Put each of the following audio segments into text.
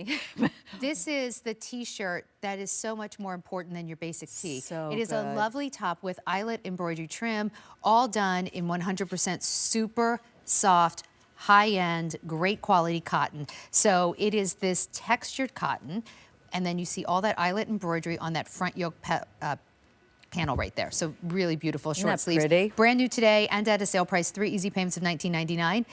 me. This is the t-shirt that is so much more important than your basic tee. So it is a good. lovely top with eyelet embroidery trim, all done in 100% super soft, high-end, great quality cotton. So it is this textured cotton, and then you see all that eyelet embroidery on that front yoke panel right there. So really beautiful short sleeves. Pretty? Brand new today and at a sale price, 3 easy payments of $19.99,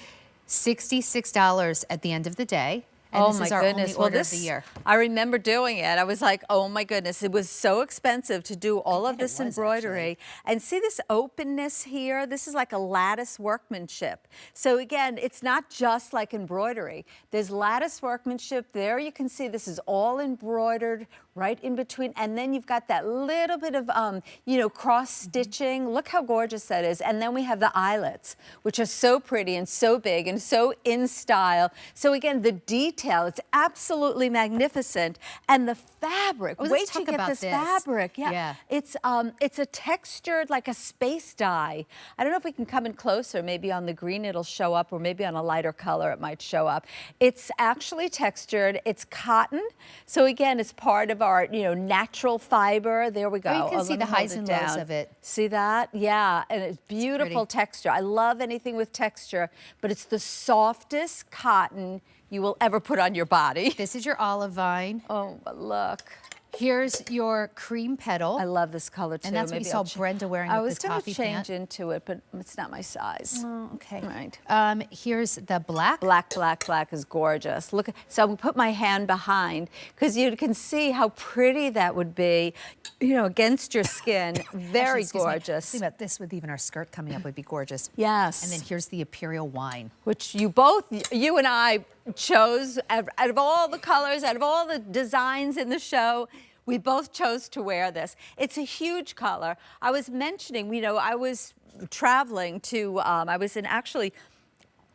$66 at the end of the day. And Oh this my is our goodness! only order Well, of the year. I remember doing it. I was like, oh my goodness, it was so expensive to do all of bet it this was, embroidery. And see this openness here? This is like a lattice workmanship. So again, it's not just like embroidery. There's lattice workmanship there. You can see this is all embroidered right in between. And then you've got that little bit of, cross stitching. Look how gorgeous that is. And then we have the eyelets, which are so pretty and so big and so in style. So again, the detail, it's absolutely magnificent. And the fabric, Oh, let's wait talk till you get about this this. fabric. Yeah. It's a textured, like a space dye. I don't know if we can come in closer. Maybe on the green it'll show up, or maybe on a lighter color it might show up. It's actually textured. It's cotton. So again, it's part of our, natural fiber. There we go. Oh, you can see let me the highs hold and it lows down. of it. See that? Yeah, and it's beautiful pretty. texture. I love anything with texture, but it's the softest cotton you will ever put on your body. This is your olive vine. Oh, but look. Here's your cream petal. I love this color too. And that's what Maybe you saw I'll Brenda wearing I with was the gonna toffee change pant. into it, but it's not my size. Oh, okay. Right. Here's the black. Black, black, black is gorgeous. Look, so I'm gonna put my hand behind because you can see how pretty that would be, against your skin. Very Actually, excuse me, gorgeous. think about this with even our skirt coming up would be gorgeous. Yes. And then here's the imperial wine. Which you and I chose out of all the colors, out of all the designs in the show. We both chose to wear this. It's a huge color. I was mentioning, I was traveling to, I was in actually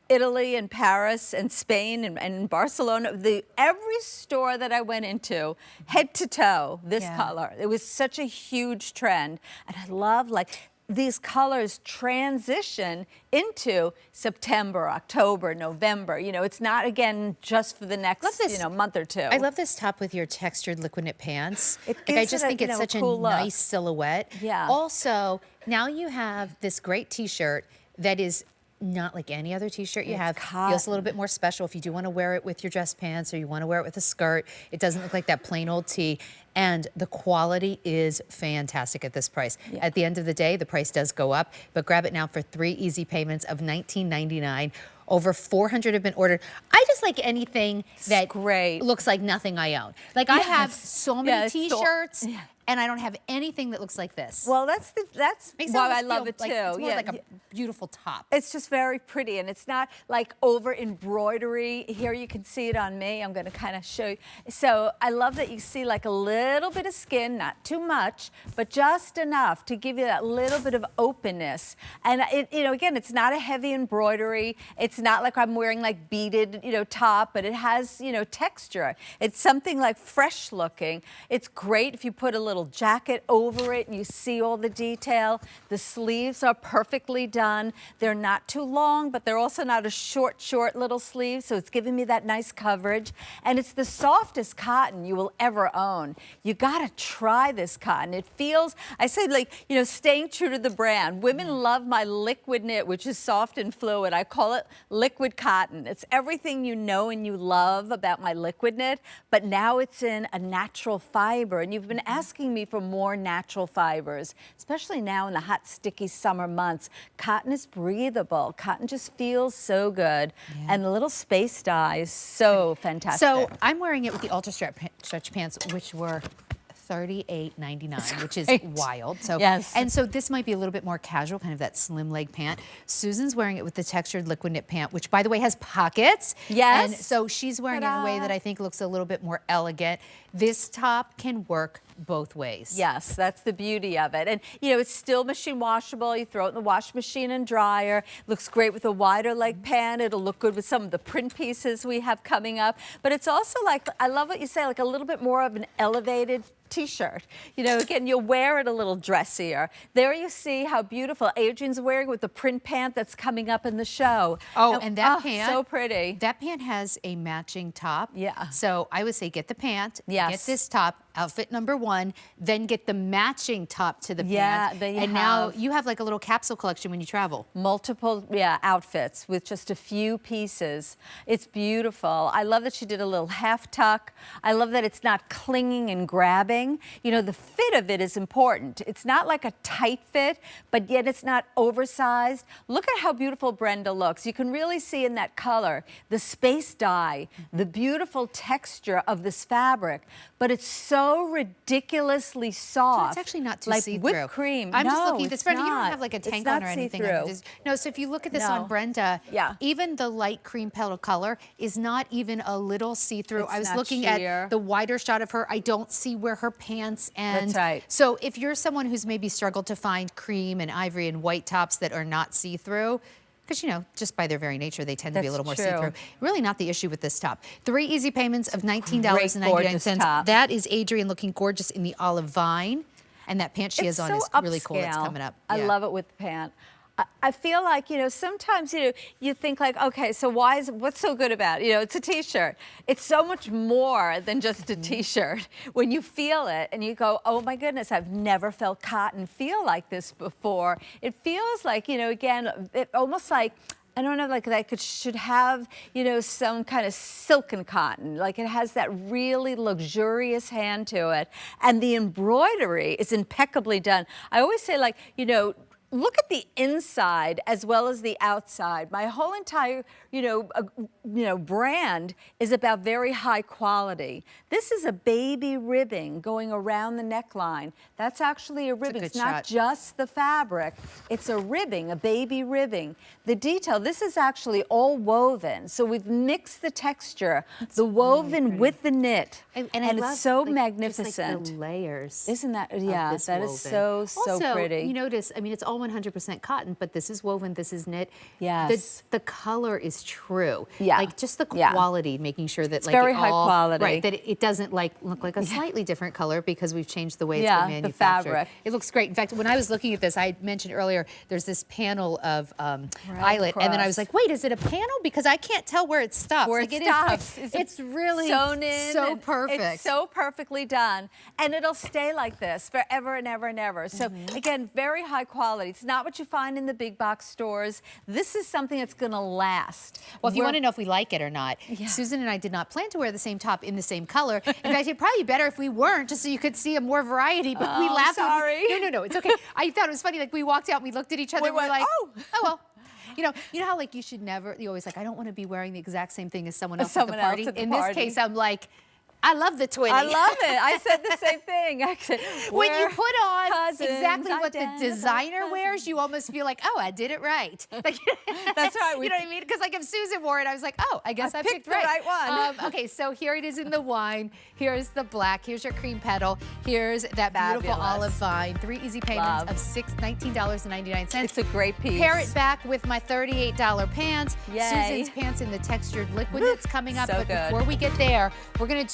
Italy and Paris and Spain and Barcelona. Every store that I went into, head to toe, this color. It was such a huge trend. And I love these colors transition into September, October, November. It's not, again, just for the next, month or two. I love this top with your textured liquid knit pants. It I gives just it think it's such cool a look. nice silhouette. Yeah. Also, now you have this great t-shirt that is not like any other t-shirt you have. Feels a little bit more special if you do want to wear it with your dress pants or you want to wear it with a skirt. It doesn't look like that plain old tee. And the quality is fantastic at this price. Yeah. At the end of the day, the price does go up, but grab it now for 3 easy payments of $19.99. Over 400 have been ordered. I just like anything that looks like nothing I own. Like I have so many t-shirts. And I don't have anything that looks like this. Well, that's why I love it too. It's more like a beautiful top. It's just very pretty, and it's not like over embroidery. Here you can see it on me. I'm going to kind of show you. So I love that you see like a little bit of skin, not too much, but just enough to give you that little bit of openness. And again, it's not a heavy embroidery. It's not like I'm wearing like beaded, top, but it has, texture. It's something like fresh looking. It's great if you put a little jacket over it and you see all the detail. The sleeves are perfectly done. They're not too long, but they're also not a short little sleeve, so it's giving me that nice coverage. And it's the softest cotton you will ever own. You gotta try this cotton. It feels, I said, staying true to the brand. Women love my liquid knit, which is soft and fluid. I call it liquid cotton. It's everything you know and you love about my liquid knit, but now it's in a natural fiber. And you've been asking me for more natural fibers, especially now in the hot, sticky summer months. Cotton is breathable. Cotton just feels so good. And the little space dye is so fantastic. So I'm wearing it with the ultra stretch pants, which were $38.99, which is wild. So and so this might be a little bit more casual, kind of that slim leg pant. Susan's wearing it with the textured liquid knit pant, which by the way has pockets. Yes. And so she's wearing it in a way that I think looks a little bit more elegant. This top can work both ways. Yes, that's the beauty of it. And it's still machine washable. You throw it in the wash machine and dryer. Looks great with a wider leg pant. It'll look good with some of the print pieces we have coming up. But it's also like, I love what you say, like a little bit more of an elevated t-shirt. You know, again, you'll wear it a little dressier. There you see how beautiful Adrian's wearing with the print pant that's coming up in the show. Oh, and that pant. So pretty. That pant has a matching top. Yeah. So I would say get the pant, Yes. get this top, outfit number 1, then get the matching top to the Yeah, pant. there you and now have. you have like a little capsule collection when you travel. Multiple, outfits with just a few pieces. It's beautiful. I love that she did a little half tuck. I love that it's not clinging and grabbing. You know, the fit of it is important. It's not like a tight fit, but yet it's not oversized. Look at how beautiful Brenda looks. You can really see in that color, the space dye, the beautiful texture of this fabric, but it's so ridiculously soft. It's actually not too like see-through. whipped cream. I'm just No, looking at this. it's Brenda, you don't not. have like a It's tank not on or anything. see-through. No, so if you look at this No. on Brenda, Yeah. even the light cream petal color is not even a little see-through. It's I was not looking sheer. at the wider shot of her. I don't see where her pants end. That's right. So if you're someone who's maybe struggled to find cream and ivory and white tops that are not see-through, because, you know, just by their very nature, they tend to be a That's little more true. see-through. Really not the issue with this top. 3 easy payments of gorgeous $19.99. top. That is Adrian looking gorgeous in the olive vine. And that pant she has on so is really cool. It's upscale. coming up. I Yeah. love it with the pant. I feel like, you know, sometimes, you know, you think like, okay, so what's so good about it? You know, it's a t-shirt. It's so much more than just a t-shirt. When you feel it and you go, oh my goodness, I've never felt cotton feel like this before. It feels like, you know, again, almost like, I don't know, like that should have, you know, some kind of silken cotton. Like it has that really luxurious hand to it. And the embroidery is impeccably done. I always say, like, you know, look at the inside as well as the outside. My whole entire, brand is about very high quality. This is a baby ribbing going around the neckline. That's actually a ribbing. It's not just the fabric. It's a ribbing, a baby ribbing. The detail, this is actually all woven. So we've mixed the texture, the woven with the knit. And it's so like, magnificent. just like the layers. Isn't that, yeah, this that woven. is so Also, pretty. you notice, I mean, it's all 100% cotton, but this is woven, this is knit. Yes. The color is true. Yeah. Like just the Yeah. quality, making sure that It's like very it high all, quality. Right, that it doesn't like look like a slightly different color because we've changed the way it's Yeah, been the manufactured. fabric. It looks great. In fact, when I was looking at this, I mentioned earlier, there's this panel of eyelet, and then I was like, wait, is it a panel? Because I can't tell where it stops. Where like, it is, like, stops. it's really sewn in, so and perfect. It's so perfectly done, and it'll stay like this forever and ever and ever. So again, very high quality. It's not what you find in the big box stores. This is something that's going to last. Well, if you want to know if we like it or not, Susan and I did not plan to wear the same top in the same color. In fact, it'd probably be better if we weren't, just so you could see a more variety. But we laughed. Sorry. No, it's okay. I thought it was funny. Like we walked out, and we looked at each other, and we're like, oh well. You know how like you should never. You always like, I don't want to be wearing the exact same thing as someone else at the party. In this case, I'm like, I love the twinning. I love it. I said the same thing, actually. When you put on cousins, exactly what the designer wears, you almost feel like, oh, I did it right. Like, that's right. You know what I mean? Because like if Susan wore it, I was like, oh, I guess I picked the right one. Okay, so here it is in the wine. Here's the black. Here's your cream petal. Here's that beautiful olive vine. 3 easy payments of $19.99. It's a great piece. Pair it back with my $38 pants. Yay. Susan's pants in the textured liquid that's coming up. So But good. before we get there, we're going to